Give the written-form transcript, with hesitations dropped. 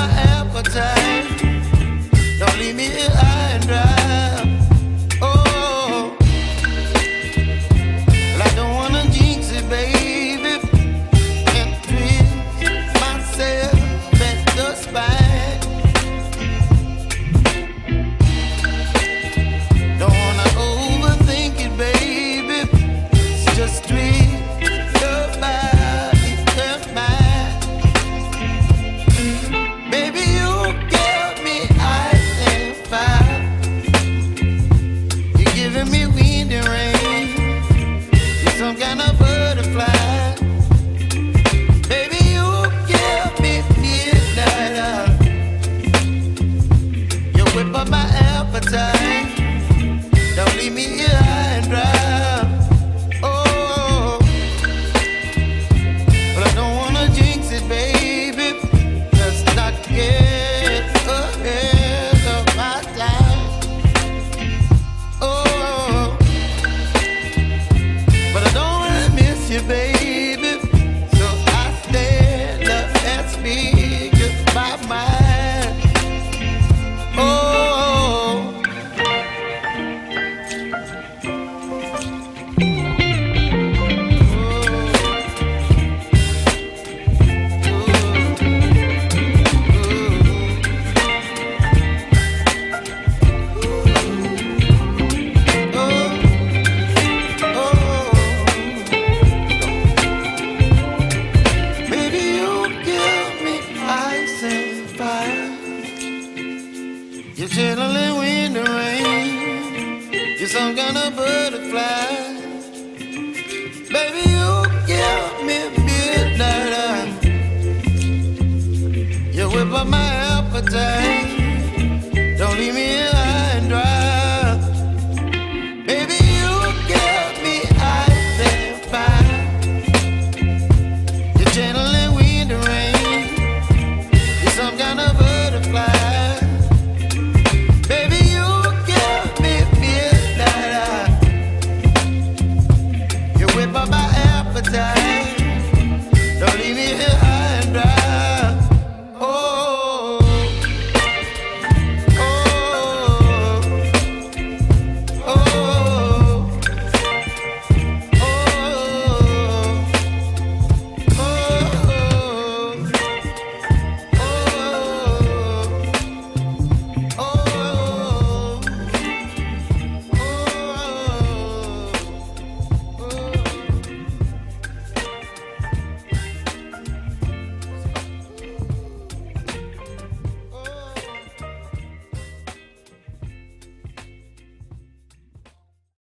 my appetite. Don't leave me here high and dry. Oh, well, I don't wanna jinx it, baby, and twist myself at the spine. Don't wanna overthink it, baby. It's just twist your body, your mind. Baby, you give me ice and fire. You're giving me wind and rain. You're some kind of butterfly. Baby, you give me midnight. You whip up my appetite. Don't leave me here high and dry. Oh, but I don't wanna jinx it, baby. Let's not get ahead of my time. Oh, but I don't wanna miss you, baby. So I stand up and speak my mind. Oh. Baby, you give me ice and fire. You're chilling wind and rain. You're some kind of butterfly. Baby, you give me midnight. You whip up my appetite. Don't leave me here